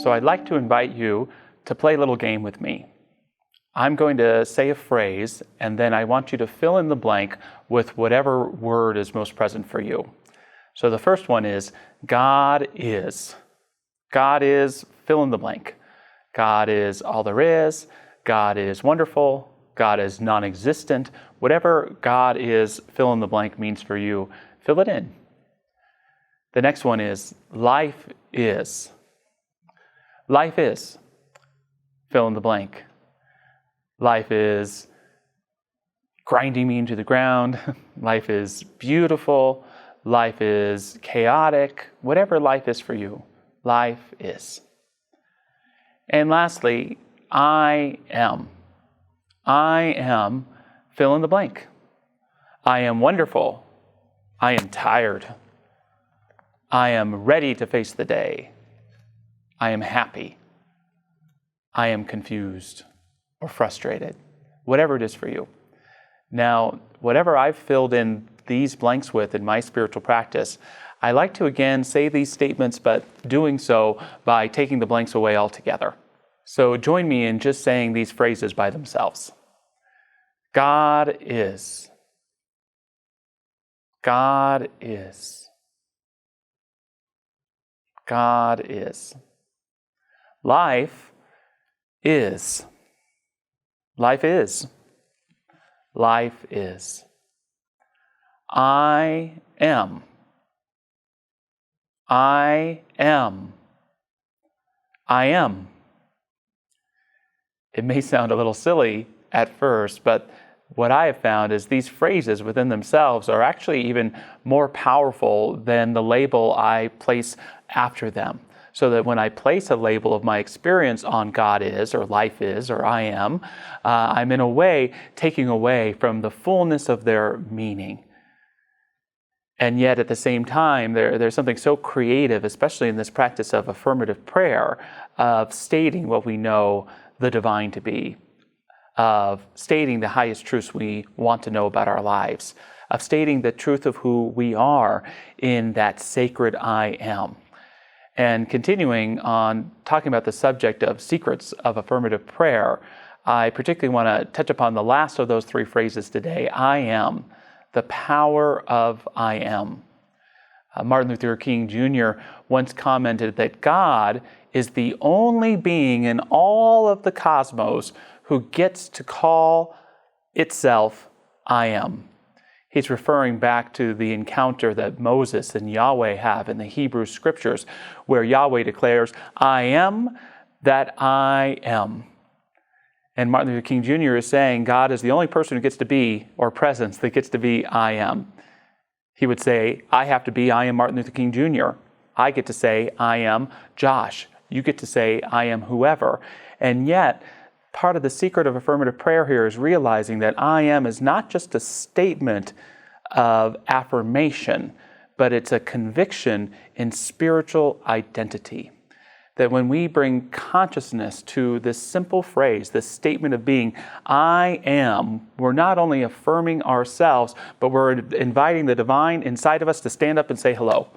So I'd like to invite you to play a little game with me. I'm going to say a phrase, and then I want you to fill in the blank with whatever word is most present for you. So the first one is, God is. God is, fill in the blank. God is all there is. God is wonderful. God is non-existent. Whatever God is, fill in the blank means for you, fill it in. The next one is, life is. Life is, fill in the blank. Life is grinding me into the ground. Life is beautiful. Life is chaotic. Whatever life is for you, life is. And lastly, I am. I am, fill in the blank. I am wonderful. I am tired. I am ready to face the day. I am happy. I am confused or frustrated, whatever it is for you. Now, whatever I've filled in these blanks with in my spiritual practice, I like to again say these statements, but doing so by taking the blanks away altogether. So join me in just saying these phrases by themselves. God is. God is. God is. Life is. Life is. Life is. I am. I am. I am. It may sound a little silly at first, but what I have found is these phrases within themselves are actually even more powerful than the label I place after them. So that when I place a label of my experience on God is, or life is, or I am, I'm in a way taking away from the fullness of their meaning. And yet at the same time, there's something so creative, especially in this practice of affirmative prayer, of stating what we know the divine to be, of stating the highest truths we want to know about our lives, of stating the truth of who we are in that sacred I am. And continuing on talking about the subject of secrets of affirmative prayer, I particularly want to touch upon the last of those three phrases today, I am, the power of I am. Martin Luther King Jr. once commented that God is the only being in all of the cosmos who gets to call itself I am. He's referring back to the encounter that Moses and Yahweh have in the Hebrew Scriptures, where Yahweh declares, I am that I am. And Martin Luther King Jr. is saying God is the only person who gets to be, or presence that gets to be I am. He would say, I have to be I am Martin Luther King Jr. I get to say I am Josh. You get to say I am whoever. And yet, part of the secret of affirmative prayer here is realizing that I am is not just a statement of affirmation, but it's a conviction in spiritual identity. That when we bring consciousness to this simple phrase, this statement of being, I am, we're not only affirming ourselves, but we're inviting the divine inside of us to stand up and say, hello,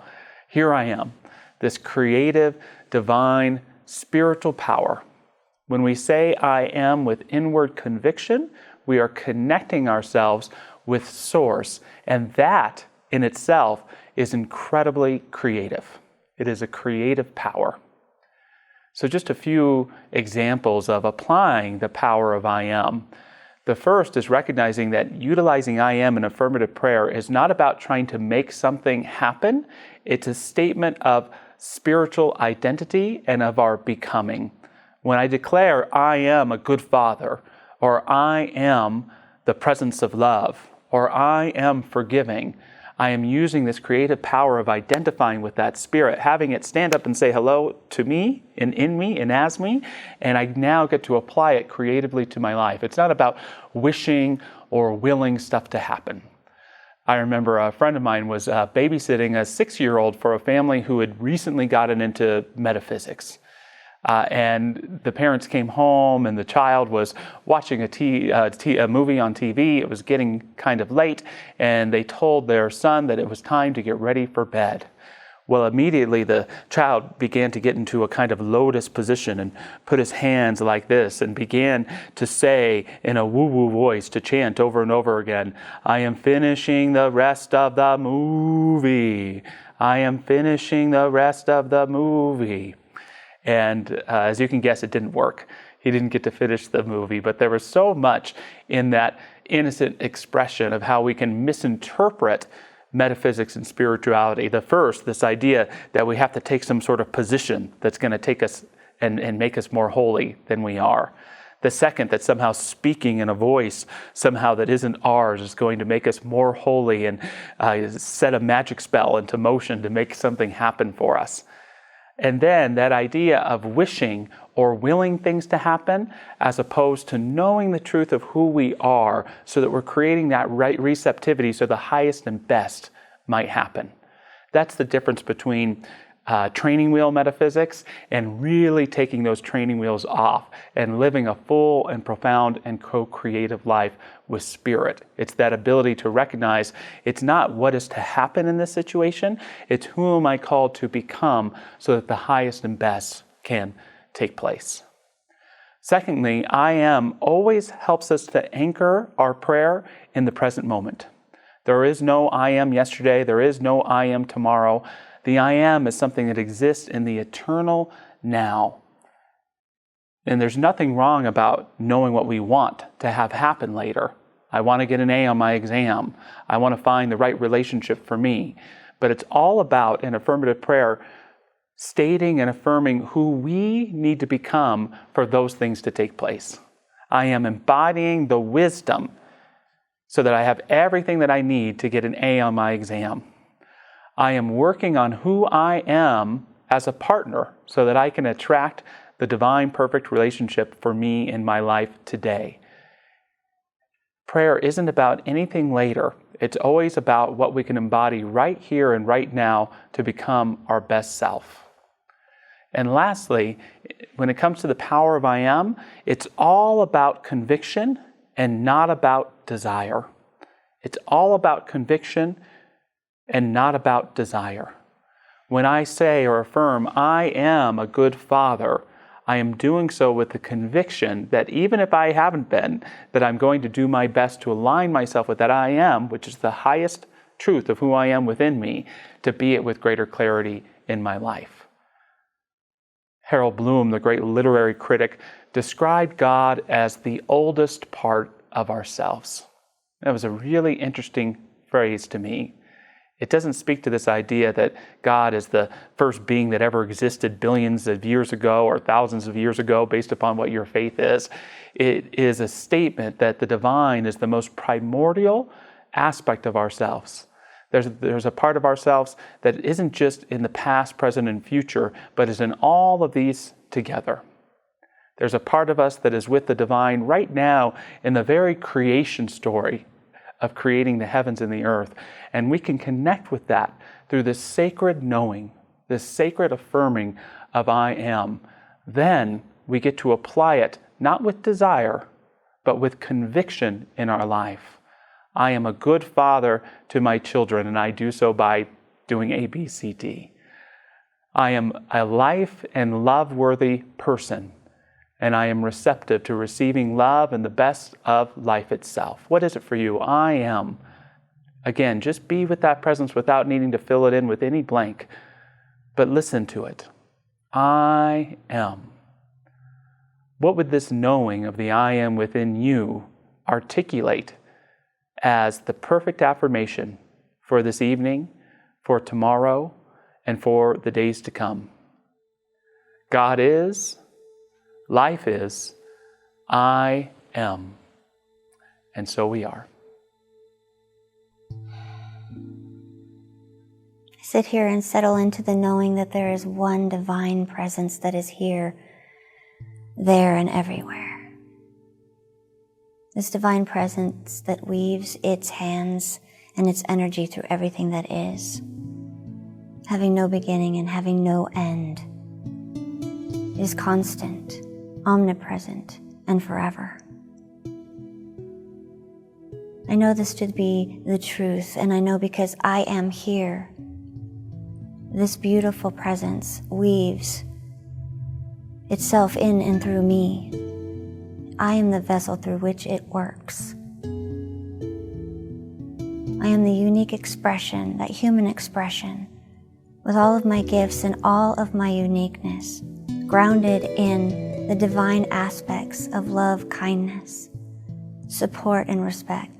here I am, this creative, divine, spiritual power. When we say I am with inward conviction, we are connecting ourselves with Source, and that in itself is incredibly creative. It is a creative power. So just a few examples of applying the power of I am. The first is recognizing that utilizing I am in affirmative prayer is not about trying to make something happen. It's a statement of spiritual identity and of our becoming. When I declare I am a good father, or I am the presence of love, or I am forgiving, I am using this creative power of identifying with that spirit, having it stand up and say hello to me, and in me, and as me, and I now get to apply it creatively to my life. It's not about wishing or willing stuff to happen. I remember a friend of mine was babysitting a 6-year-old for a family who had recently gotten into metaphysics. And the parents came home and the child was watching a movie on TV. It was getting kind of late, and they told their son that it was time to get ready for bed. Well, immediately the child began to get into a kind of lotus position and put his hands like this and began to say in a woo-woo voice, to chant over and over again, I am finishing the rest of the movie. I am finishing the rest of the movie. And as you can guess, it didn't work. He didn't get to finish the movie, but there was so much in that innocent expression of how we can misinterpret metaphysics and spirituality. The first, this idea that we have to take some sort of position that's going to take us and make us more holy than we are. The second, that somehow speaking in a voice somehow that isn't ours is going to make us more holy and set a magic spell into motion to make something happen for us. And then that idea of wishing or willing things to happen as opposed to knowing the truth of who we are so that we're creating that right receptivity so the highest and best might happen. That's the difference between training wheel metaphysics and really taking those training wheels off and living a full and profound and co-creative life with spirit. It's that ability to recognize it's not what is to happen in this situation, it's who am I called to become so that the highest and best can take place. Secondly, I am always helps us to anchor our prayer in the present moment. There is no I am yesterday, there is no I am tomorrow. The I am is something that exists in the eternal now. And there's nothing wrong about knowing what we want to have happen later. I want to get an A on my exam. I want to find the right relationship for me. But it's all about, in affirmative prayer, stating and affirming who we need to become for those things to take place. I am embodying the wisdom so that I have everything that I need to get an A on my exam. I am working on who I am as a partner so that I can attract the divine perfect relationship for me in my life today. Prayer isn't about anything later. It's always about what we can embody right here and right now to become our best self. And lastly, when it comes to the power of I am, it's all about conviction and not about desire. It's all about conviction and not about desire. When I say or affirm, I am a good father, I am doing so with the conviction that even if I haven't been, that I'm going to do my best to align myself with that I am, which is the highest truth of who I am within me, to be it with greater clarity in my life. Harold Bloom, the great literary critic, described God as the oldest part of ourselves. That was a really interesting phrase to me. It doesn't speak to this idea that God is the first being that ever existed billions of years ago or thousands of years ago based upon what your faith is. It is a statement that the divine is the most primordial aspect of ourselves. There's a part of ourselves that isn't just in the past, present, and future, but is in all of these together. There's a part of us that is with the divine right now in the very creation story of creating the heavens and the earth. And we can connect with that through this sacred knowing, this sacred affirming of I am. Then we get to apply it, not with desire, but with conviction in our life. I am a good father to my children, and I do so by doing A, B, C, D. I am a life and love-worthy person, and I am receptive to receiving love and the best of life itself. What is it for you? I am. Again, just be with that presence without needing to fill it in with any blank, but listen to it. I am. What would this knowing of the I am within you articulate as the perfect affirmation for this evening, for tomorrow, and for the days to come? God is, life is, I am. And so we are. Sit here and settle into the knowing that there is one divine presence that is here, there, and everywhere. This divine presence that weaves its hands and its energy through everything that is, having no beginning and having no end, is constant, omnipresent, and forever. I know this to be the truth, and I know because I am here this beautiful presence weaves itself in and through me. I am the vessel through which it works. I am the unique expression, that human expression, with all of my gifts and all of my uniqueness, grounded in the divine aspects of love, kindness, support, and respect.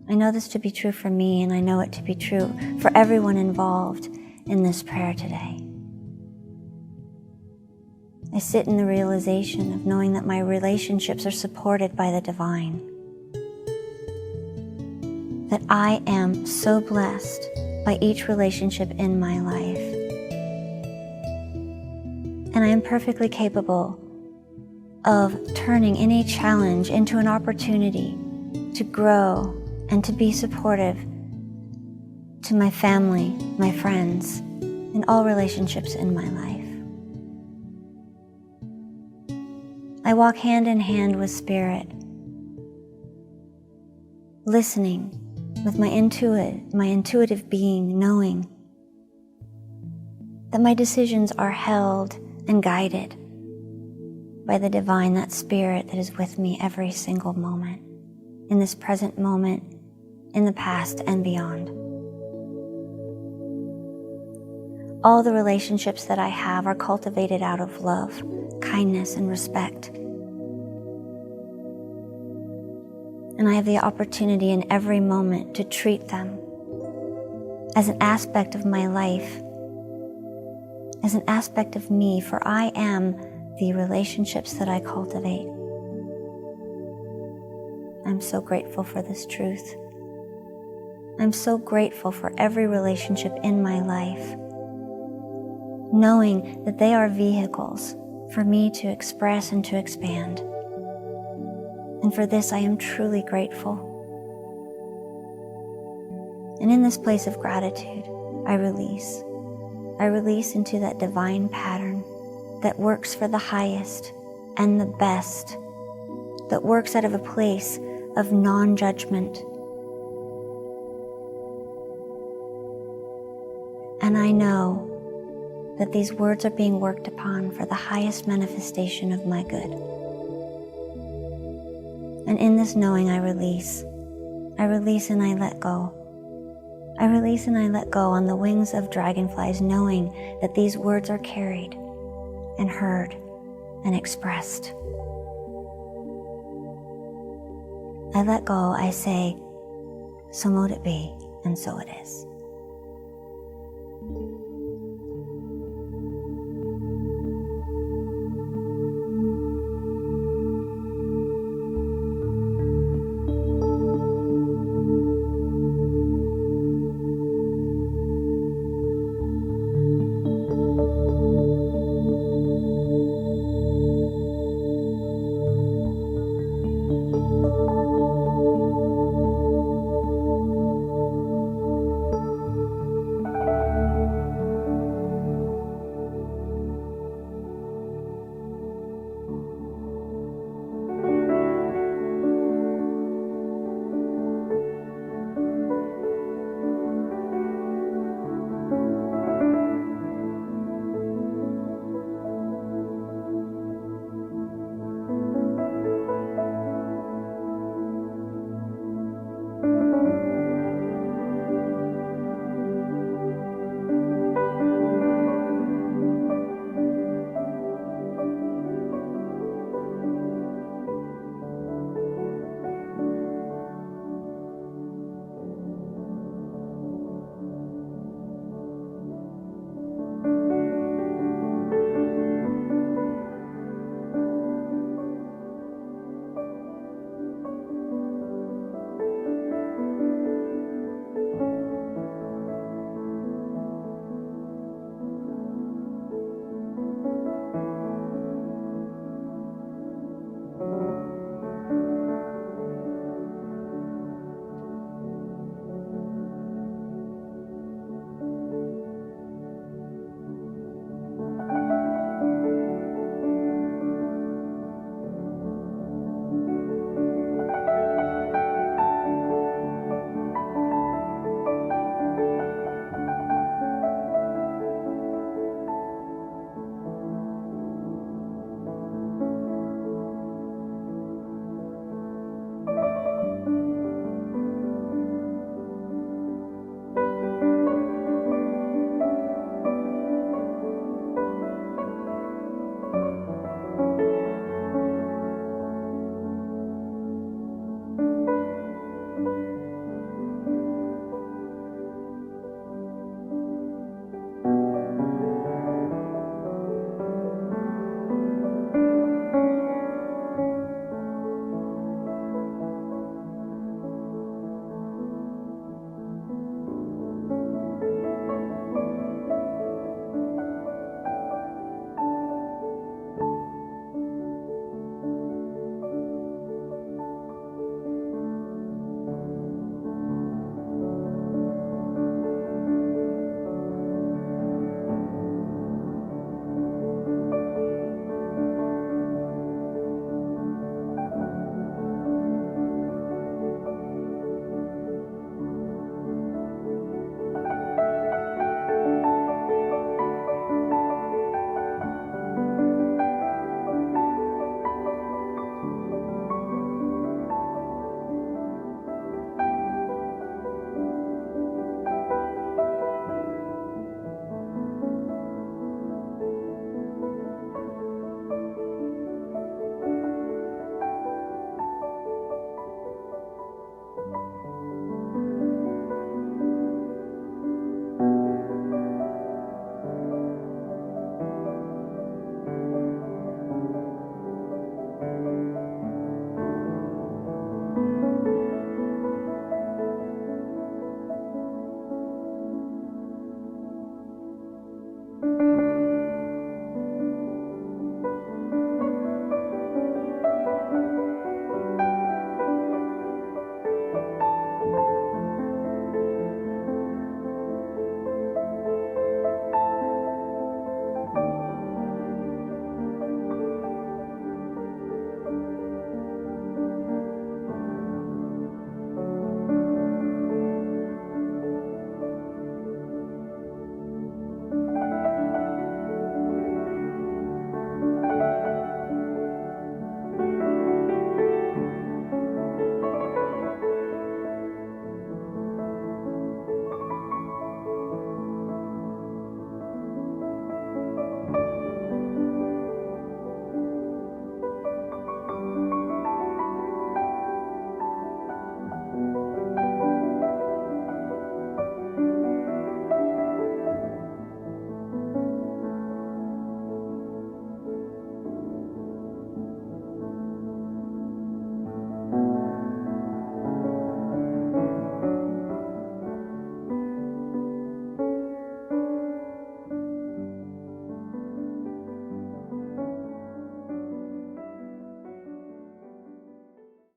I know this to be true for me, and I know it to be true for everyone involved in this prayer today. I sit in the realization of knowing that my relationships are supported by the divine, that I am so blessed by each relationship in my life, and I am perfectly capable of turning any challenge into an opportunity to grow and to be supportive to my family, my friends, and all relationships in my life. I walk hand in hand with Spirit, listening with my intuitive being, knowing that my decisions are held and guided by the divine, that Spirit that is with me every single moment, in this present moment, in the past and beyond. All the relationships that I have are cultivated out of love, kindness, and respect. And I have the opportunity in every moment to treat them as an aspect of my life, as an aspect of me, for I am the relationships that I cultivate. I'm so grateful for this truth. I'm so grateful for every relationship in my life, knowing that they are vehicles for me to express and to expand. And for this, I am truly grateful. And in this place of gratitude, I release. I release into that divine pattern that works for the highest and the best, that works out of a place of non-judgment. And I know that these words are being worked upon for the highest manifestation of my good. And in this knowing, I release. I release and I let go. I release and I let go on the wings of dragonflies, knowing that these words are carried and heard and expressed. I let go, I say, so mote it be, and so it is.